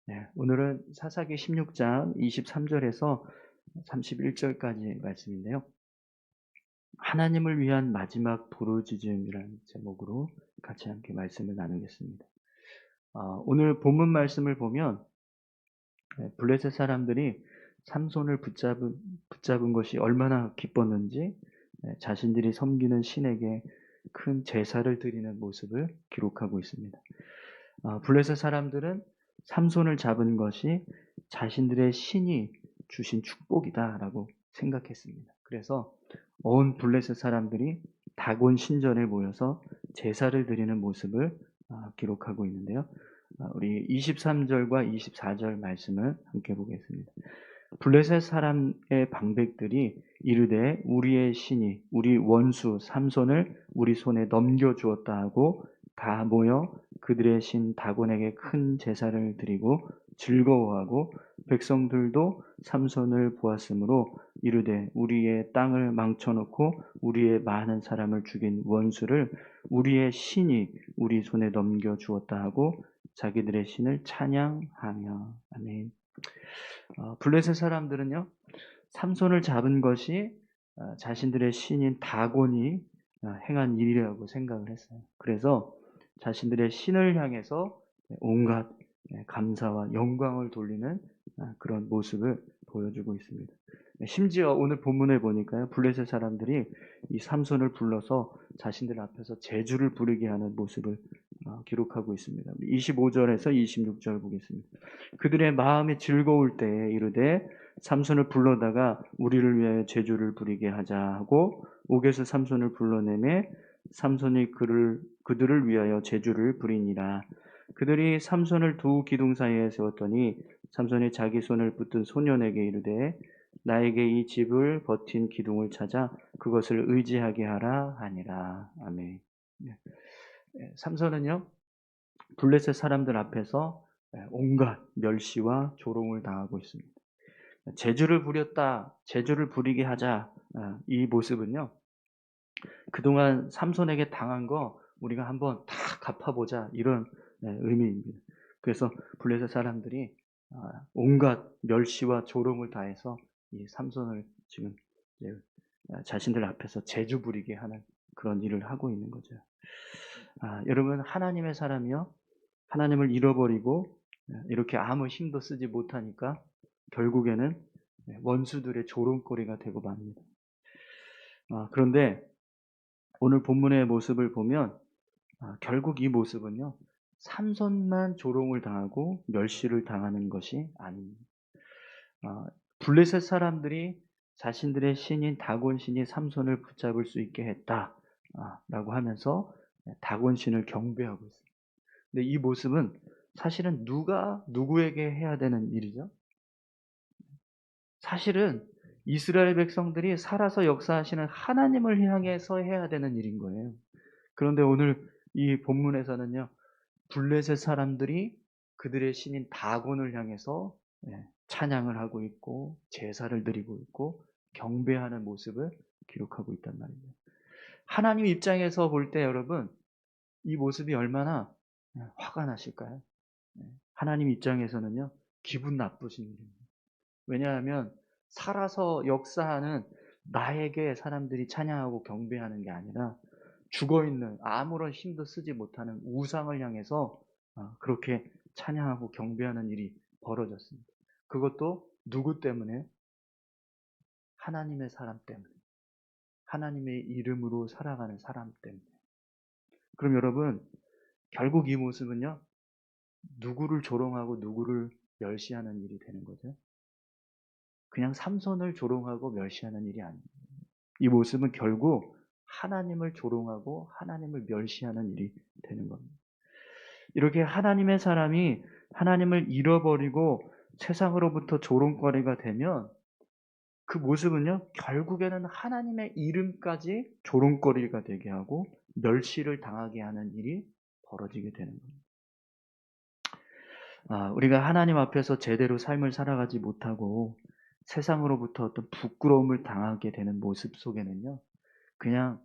네, 오늘은 사사기 16장 23절에서 31절까지 말씀인데요. 하나님을 위한 마지막 부르짖음이라는 제목으로 같이 함께 말씀을 나누겠습니다. 오늘 본문 말씀을 보면 블레셋 사람들이 삼손을 붙잡은 것이 얼마나 기뻤는지 자신들이 섬기는 신에게 큰 제사를 드리는 모습을 기록하고 있습니다. 블레셋 사람들은 삼손을 잡은 것이 자신들의 신이 주신 축복이다라고 생각했습니다. 그래서 온 블레셋 사람들이 다곤 신전에 모여서 제사를 드리는 모습을 기록하고 있는데요. 우리 23절과 24절 말씀을 함께 보겠습니다. 블레셋 사람의 방백들이 이르되 우리의 신이 우리 원수 삼손을 우리 손에 넘겨주었다 하고 다 모여 그들의 신 다곤에게 큰 제사를 드리고 즐거워하고 백성들도 삼손을 보았으므로 이르되 우리의 땅을 망쳐놓고 우리의 많은 사람을 죽인 원수를 우리의 신이 우리 손에 넘겨주었다 하고 자기들의 신을 찬양하며 아멘. 블레셋 사람들은요, 삼손을 잡은 것이 자신들의 신인 다곤이 행한 일이라고 생각을 했어요. 그래서 자신들의 신을 향해서 온갖 감사와 영광을 돌리는 그런 모습을 보여주고 있습니다. 심지어 오늘 본문에 보니까요, 블레셋 사람들이 이 삼손을 불러서 자신들 앞에서 제주를 부르게 하는 모습을 기록하고 있습니다. 25절에서 26절 보겠습니다. 그들의 마음이 즐거울 때에 이르되 삼손을 불러다가 우리를 위하여 제주를 부리게 하자 하고 옥에서 삼손을 불러내매 삼손이 그들을 위하여 제주를 부리니라. 그들이 삼손을 두 기둥 사이에 세웠더니 삼손이 자기 손을 붙든 소년에게 이르되 나에게 이 집을 버틴 기둥을 찾아 그것을 의지하게 하라 하니라. 아멘. 삼손은요, 블레셋 사람들 앞에서 온갖 멸시와 조롱을 당하고 있습니다. 제주를 부렸다, 제주를 부리게 하자. 이 모습은요, 그동안 삼손에게 당한 거 우리가 한번 다 갚아보자, 이런 의미입니다. 그래서 블레셋 사람들이 온갖 멸시와 조롱을 다해서 이 삼손을 지금 자신들 앞에서 제주 부리게 하는 그런 일을 하고 있는 거죠. 여러분, 하나님의 사람이요, 하나님을 잃어버리고 이렇게 아무 힘도 쓰지 못하니까 결국에는 원수들의 조롱거리가 되고 맙니다. 그런데 오늘 본문의 모습을 보면 결국 이 모습은요, 삼손만 조롱을 당하고 멸시를 당하는 것이 아닙니다. 블레셋 사람들이 자신들의 신인 다곤 신이 삼손을 붙잡을 수 있게 했다라고 하면서 다곤 신을 경배하고 있습니다. 근데 이 모습은 사실은 누가 누구에게 해야 되는 일이죠? 사실은 이스라엘 백성들이 살아서 역사하시는 하나님을 향해서 해야 되는 일인 거예요. 그런데 오늘 이 본문에서는요, 블레셋 사람들이 그들의 신인 다곤을 향해서 찬양을 하고 있고 제사를 드리고 있고 경배하는 모습을 기록하고 있단 말이에요. 하나님 입장에서 볼 때 여러분, 이 모습이 얼마나 화가 나실까요? 하나님 입장에서는요, 기분 나쁘신 일입니다. 왜냐하면 살아서 역사하는 나에게 사람들이 찬양하고 경배하는 게 아니라 죽어있는 아무런 힘도 쓰지 못하는 우상을 향해서 그렇게 찬양하고 경배하는 일이 벌어졌습니다. 그것도 누구 때문에? 하나님의 사람 때문에. 하나님의 이름으로 살아가는 사람 때문에. 그럼 여러분, 결국 이 모습은요, 누구를 조롱하고 누구를 멸시하는 일이 되는 거죠? 그냥 삼손을 조롱하고 멸시하는 일이 아닙니다. 이 모습은 결국 하나님을 조롱하고 하나님을 멸시하는 일이 되는 겁니다. 이렇게 하나님의 사람이 하나님을 잃어버리고 세상으로부터 조롱거리가 되면 그 모습은요, 결국에는 하나님의 이름까지 조롱거리가 되게 하고 멸시를 당하게 하는 일이 벌어지게 되는 겁니다. 우리가 하나님 앞에서 제대로 삶을 살아가지 못하고 세상으로부터 어떤 부끄러움을 당하게 되는 모습 속에는요, 그냥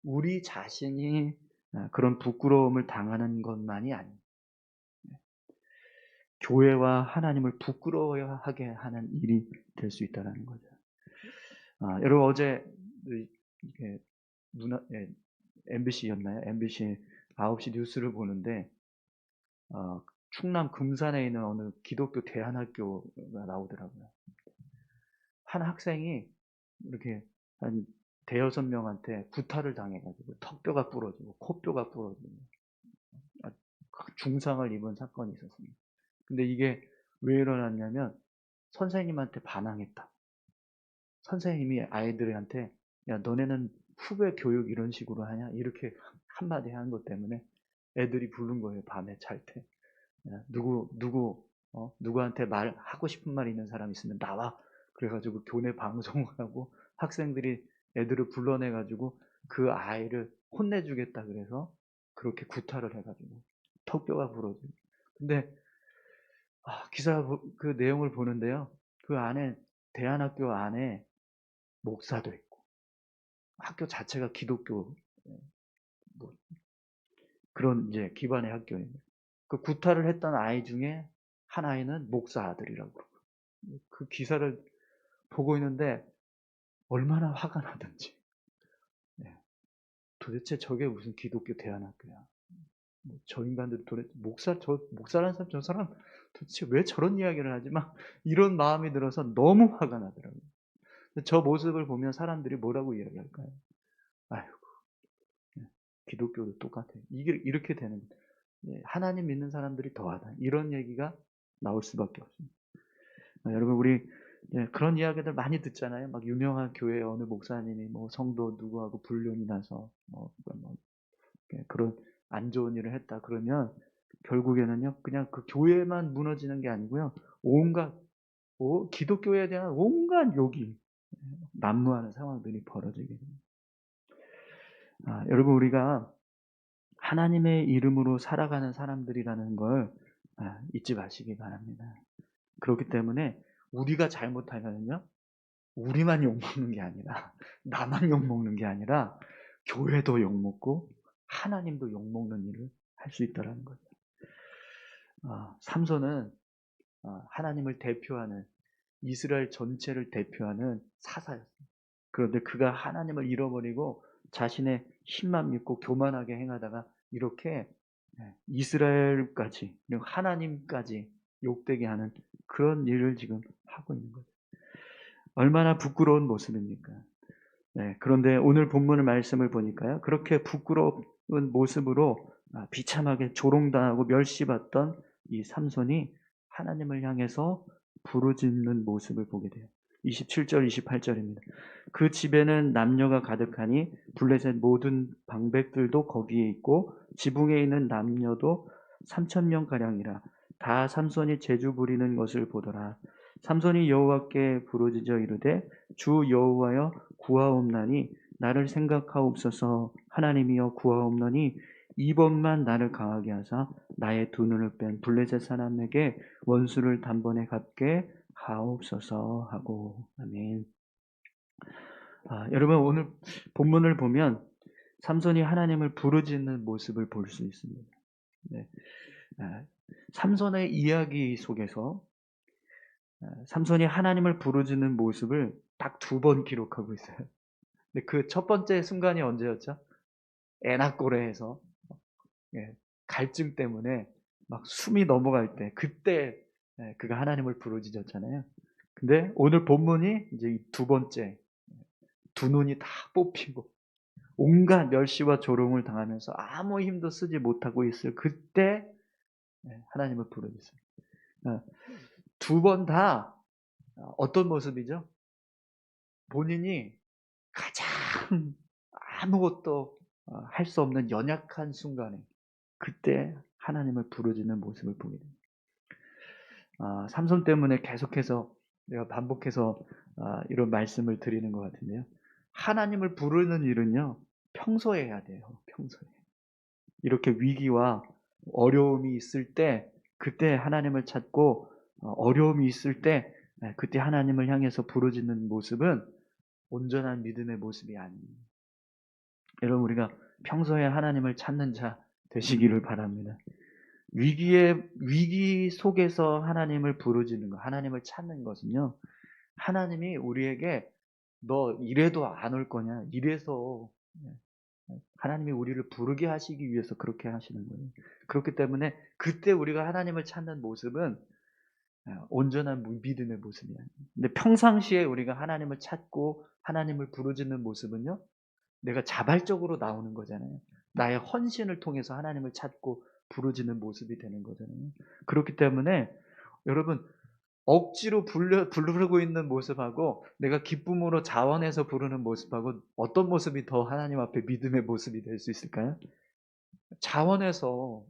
우리 자신이 그런 부끄러움을 당하는 것만이 아닙니다. 교회와 하나님을 부끄러워하게 하는 일이 될 수 있다는 거죠. 여러분 어제 이게 MBC였나요? MBC 9시 뉴스를 보는데 충남 금산에 있는 어느 기독교 대안학교가 나오더라고요. 한 학생이 이렇게 한 대여섯 명한테 구타를 당해가지고 턱뼈가 부러지고 코뼈가 부러지고 중상을 입은 사건이 있었습니다. 근데 이게 왜 일어났냐면 선생님한테 반항했다. 선생님이 아이들한테 야 너네는 후배 교육 이런 식으로 하냐 이렇게 한마디 한 것 때문에 애들이 부른 거예요. 밤에 잘 때. 야, 누구한테 말하고 싶은 말 있는 사람 있으면 나와. 그래가지고 교내 방송을 하고 학생들이 애들을 불러내가지고 그 아이를 혼내주겠다 그래서 그렇게 구타를 해가지고 턱뼈가 부러지고. 근데 기사 그 내용을 보는데요. 그 안에 대안학교 안에 목사도 있고 학교 자체가 기독교 뭐 그런 이제 기반의 학교예요. 그 구타를 했던 아이 중에 한 아이는 목사 아들이라고 그러고 그 기사를 보고 있는데 얼마나 화가 나든지. 네. 도대체 저게 무슨 기독교 대안학교야. 저 인간들 도대체 목사라는 사람 저 사람 도대체 왜 저런 이야기를 하지 막 이런 마음이 들어서 너무 화가 나더라고요. 저 모습을 보면 사람들이 뭐라고 이야기할까요? 아이고 기독교도 똑같아요. 이게 이렇게 되는 하나님 믿는 사람들이 더하다. 이런 얘기가 나올 수밖에 없습니다. 여러분 우리 그런 이야기들 많이 듣잖아요. 막 유명한 교회 어느 목사님이 뭐 성도 누구하고 불륜이 나서 그런 안 좋은 일을 했다 그러면 결국에는요 그냥 그 교회만 무너지는 게 아니고요 온갖 기독교에 대한 온갖 욕이 난무하는 상황들이 벌어지게 됩니다. 여러분 우리가 하나님의 이름으로 살아가는 사람들이라는 걸 잊지 마시기 바랍니다. 그렇기 때문에 우리가 잘못하면요 우리만 욕먹는 게 아니라 나만 욕먹는 게 아니라 교회도 욕먹고 하나님도 욕먹는 일을 할 수 있다는 거죠. 삼손은 하나님을 대표하는 이스라엘 전체를 대표하는 사사였습니다. 그런데 그가 하나님을 잃어버리고 자신의 힘만 믿고 교만하게 행하다가 이렇게 이스라엘까지 그리고 하나님까지 욕되게 하는 그런 일을 지금 하고 있는 거죠. 얼마나 부끄러운 모습입니까? 그런데 오늘 본문의 말씀을 보니까요. 그렇게 부끄러운 모습으로 비참하게 조롱당하고 멸시받던 이 삼손이 하나님을 향해서 부르짖는 모습을 보게 돼요. 27절 28절입니다. 그 집에는 남녀가 가득하니 블레셋 모든 방백들도 거기에 있고 지붕에 있는 남녀도 3,000명가량이라 다 삼손이 재주 부리는 것을 보더라. 삼손이 여호와께 부르짖어 이르되 주 여호와여 구하옵나니 나를 생각하옵소서. 하나님이여 구하옵나니 이번만 나를 강하게 하사 나의 두 눈을 뺀 블레셋 사람에게 원수를 단번에 갚게 하옵소서 하고. 아멘. 여러분 오늘 본문을 보면 삼손이 하나님을 부르짖는 모습을 볼 수 있습니다. 네. 삼손의 이야기 속에서 삼손이 하나님을 부르짖는 모습을 딱 2번 기록하고 있어요. 근데 그 첫 번째 순간이 언제였죠? 에나꼬레에서 갈증 때문에 막 숨이 넘어갈 때 그때 그가 하나님을 부르짖었잖아요. 근데 오늘 본문이 이제 이 2번째 두 눈이 다 뽑히고 온갖 멸시와 조롱을 당하면서 아무 힘도 쓰지 못하고 있을 그때 하나님을 부르짖어요. 2번 다 어떤 모습이죠? 본인이 가장 아무것도 할 수 없는 연약한 순간에 그때 하나님을 부르짖는 모습을 보게 됩니다. 삼손 때문에 계속해서 내가 반복해서 이런 말씀을 드리는 것 같은데요. 하나님을 부르는 일은요. 평소에 해야 돼요. 평소에. 이렇게 위기와 어려움이 있을 때 그때 하나님을 찾고 어려움이 있을 때 그때 하나님을 향해서 부르짖는 모습은 온전한 믿음의 모습이 아닙니다. 여러분 우리가 평소에 하나님을 찾는 자 되시기를 바랍니다. 위기 속에서 하나님을 부르짖는 것, 하나님을 찾는 것은요, 하나님이 우리에게 너 이래도 안 올 거냐, 이래서 하나님이 우리를 부르게 하시기 위해서 그렇게 하시는 거예요. 그렇기 때문에 그때 우리가 하나님을 찾는 모습은 온전한 믿음의 모습이야. 근데 평상시에 우리가 하나님을 찾고 하나님을 부르짖는 모습은요, 내가 자발적으로 나오는 거잖아요. 나의 헌신을 통해서 하나님을 찾고 부르짖는 모습이 되는 거잖아요. 그렇기 때문에 여러분, 억지로 부르고 있는 모습하고 내가 기쁨으로 자원해서 부르는 모습하고 어떤 모습이 더 하나님 앞에 믿음의 모습이 될 수 있을까요? 자원해서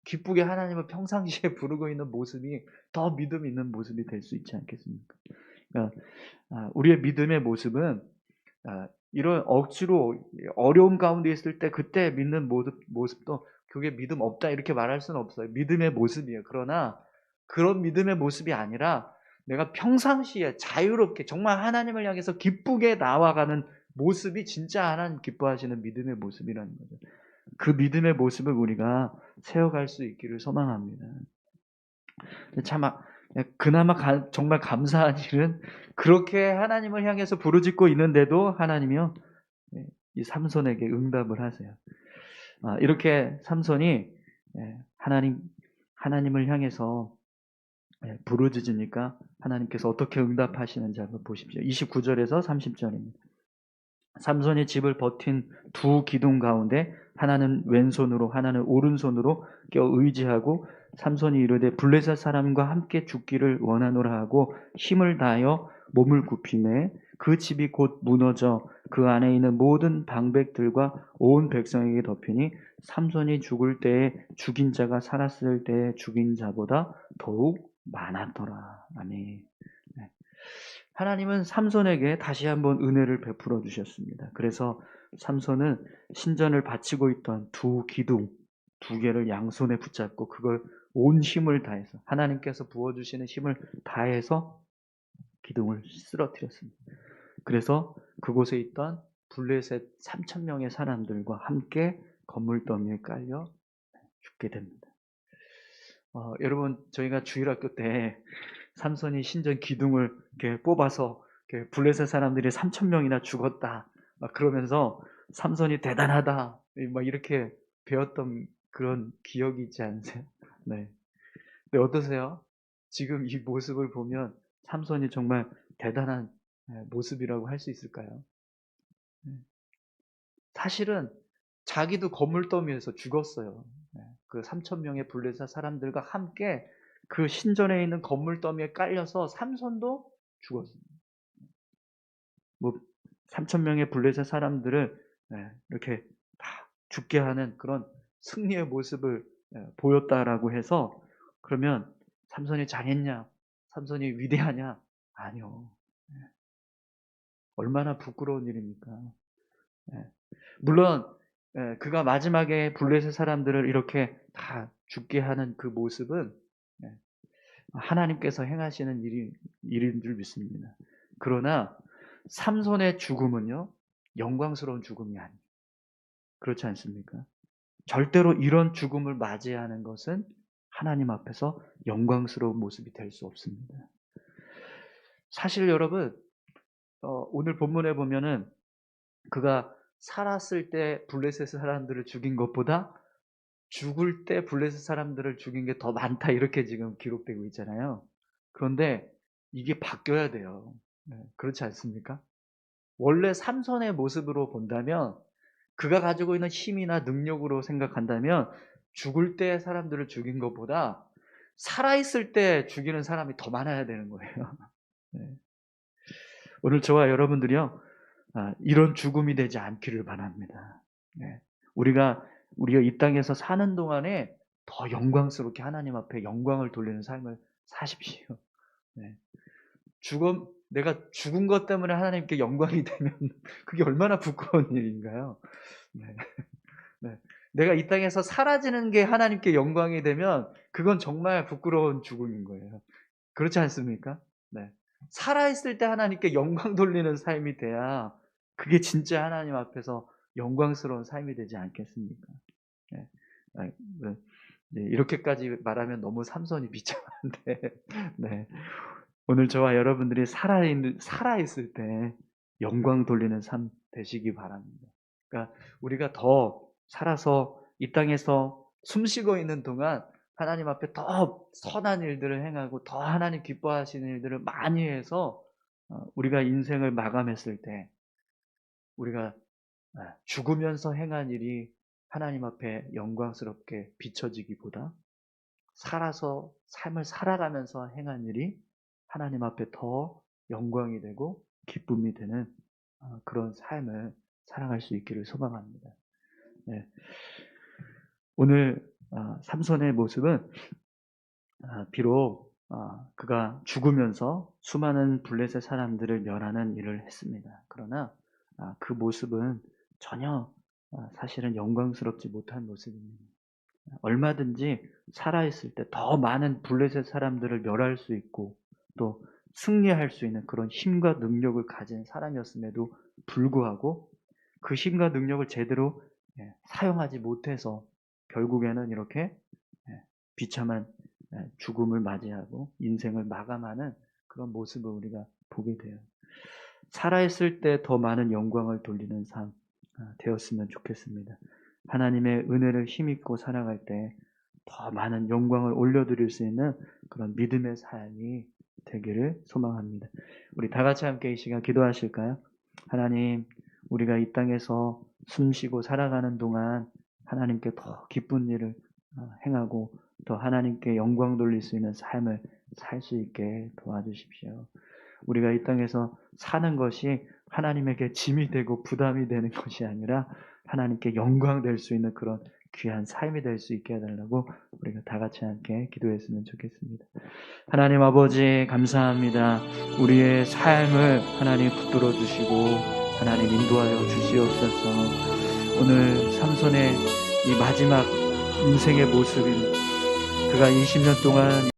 기쁘게 하나님을 평상시에 부르고 있는 모습이 더 믿음 있는 모습이 될 수 있지 않겠습니까? 그러니까 우리의 믿음의 모습은 이런 억지로 어려움 가운데 있을 때 그때 믿는 모습도 그게 믿음 없다 이렇게 말할 수는 없어요. 믿음의 모습이에요. 그러나 그런 믿음의 모습이 아니라 내가 평상시에 자유롭게 정말 하나님을 향해서 기쁘게 나아가는 모습이 진짜 하나님 기뻐하시는 믿음의 모습이라는 거죠. 그 믿음의 모습을 우리가 세워갈 수 있기를 소망합니다. 참 그나마 정말 감사한 일은 그렇게 하나님을 향해서 부르짖고 있는데도 하나님이요, 이 삼손에게 응답을 하세요. 이렇게 삼손이 하나님을 향해서 부르짖으니까 하나님께서 어떻게 응답하시는지 한번 보십시오. 29절에서 30절입니다. 삼손이 집을 버틴 두 기둥 가운데 하나는 왼손으로 하나는 오른손으로 껴 의지하고 삼손이 이르되 블레셋 사람과 함께 죽기를 원하노라 하고 힘을 다하여 몸을 굽히매 그 집이 곧 무너져 그 안에 있는 모든 방백들과 온 백성에게 덮이니 삼손이 죽을 때에 죽인 자가 살았을 때에 죽인 자보다 더욱 많았더라. 아멘. 하나님은 삼손에게 다시 한번 은혜를 베풀어 주셨습니다. 그래서 삼손은 신전을 바치고 있던 두 기둥, 두 개를 양손에 붙잡고 그걸 온 힘을 다해서 하나님께서 부어주시는 힘을 다해서 기둥을 쓰러뜨렸습니다. 그래서 그곳에 있던 블레셋 3,000명의 사람들과 함께 건물 더미에 깔려 죽게 됩니다. 여러분, 저희가 주일학교 때 삼손이 신전 기둥을 이렇게 뽑아서 이렇게 블레셋 사람들이 3,000명이나 죽었다 막 그러면서 삼손이 대단하다 막 이렇게 배웠던 그런 기억이 있지 않으세요? 네. 근데 어떠세요? 지금 이 모습을 보면 삼손이 정말 대단한 모습이라고 할 수 있을까요? 사실은 자기도 건물더미에서 죽었어요. 그 3,000명의 블레셋 사람들과 함께 그 신전에 있는 건물더미에 깔려서 삼손도 죽었습니다. 3,000명의 블레셋 사람들을 이렇게 다 죽게 하는 그런 승리의 모습을 보였다라고 해서 그러면 삼손이 잘했냐? 삼손이 위대하냐? 아니요. 얼마나 부끄러운 일입니까? 물론 그가 마지막에 블레셋 사람들을 이렇게 다 죽게 하는 그 모습은 하나님께서 행하시는 일인 줄 믿습니다. 그러나 삼손의 죽음은요, 영광스러운 죽음이 아니에요. 그렇지 않습니까? 절대로 이런 죽음을 맞이하는 것은 하나님 앞에서 영광스러운 모습이 될 수 없습니다. 사실 여러분, 오늘 본문에 보면은 그가 살았을 때 블레셋 사람들을 죽인 것보다 죽을 때 블레셋 사람들을 죽인 게 더 많다 이렇게 지금 기록되고 있잖아요. 그런데 이게 바뀌어야 돼요. 그렇지 않습니까? 원래 삼손의 모습으로 본다면 그가 가지고 있는 힘이나 능력으로 생각한다면 죽을 때 사람들을 죽인 것보다 살아있을 때 죽이는 사람이 더 많아야 되는 거예요. 네. 오늘 저와 여러분들이요, 이런 죽음이 되지 않기를 바랍니다. 우리가 이 땅에서 사는 동안에 더 영광스럽게 하나님 앞에 영광을 돌리는 삶을 사십시오. 내가 죽은 것 때문에 하나님께 영광이 되면 그게 얼마나 부끄러운 일인가요? 내가 이 땅에서 사라지는 게 하나님께 영광이 되면 그건 정말 부끄러운 죽음인 거예요. 그렇지 않습니까? 살아있을 때 하나님께 영광 돌리는 삶이 돼야 그게 진짜 하나님 앞에서 영광스러운 삶이 되지 않겠습니까? 네, 이렇게까지 말하면 너무 삼손이 비참한데 네. 오늘 저와 여러분들이 살아있을 때 영광 돌리는 삶 되시기 바랍니다. 그러니까 우리가 더 살아서 이 땅에서 숨쉬고 있는 동안 하나님 앞에 더 선한 일들을 행하고 더 하나님 기뻐하시는 일들을 많이 해서 우리가 인생을 마감했을 때 우리가 죽으면서 행한 일이 하나님 앞에 영광스럽게 비춰지기보다 살아서 삶을 살아가면서 행한 일이 하나님 앞에 더 영광이 되고 기쁨이 되는 그런 삶을 살아갈 수 있기를 소망합니다. 네. 오늘 삼손의 모습은 비록 그가 죽으면서 수많은 블레셋 사람들을 멸하는 일을 했습니다. 그러나 그 모습은 전혀 사실은 영광스럽지 못한 모습입니다. 얼마든지 살아있을 때 더 많은 블레셋 사람들을 멸할 수 있고 또 승리할 수 있는 그런 힘과 능력을 가진 사람이었음에도 불구하고 그 힘과 능력을 제대로 사용하지 못해서 결국에는 이렇게 비참한 죽음을 맞이하고 인생을 마감하는 그런 모습을 우리가 보게 돼요. 살아있을 때 더 많은 영광을 돌리는 삶 되었으면 좋겠습니다. 하나님의 은혜를 힘입고 살아갈 때 더 많은 영광을 올려드릴 수 있는 그런 믿음의 삶이 되기를 소망합니다. 우리 다 같이 함께 이 시간 기도하실까요? 하나님, 우리가 이 땅에서 숨쉬고 살아가는 동안 하나님께 더 기쁜 일을 행하고 더 하나님께 영광 돌릴 수 있는 삶을 살 수 있게 도와주십시오. 우리가 이 땅에서 사는 것이 하나님에게 짐이 되고 부담이 되는 것이 아니라 하나님께 영광 될 수 있는 그런 귀한 삶이 될 수 있게 해달라고 우리가 다 같이 함께 기도했으면 좋겠습니다. 하나님 아버지 감사합니다. 우리의 삶을 하나님 붙들어 주시고 하나님 인도하여 주시옵소서. 오늘 삼손의 이 마지막 인생의 모습인 그가 20년 동안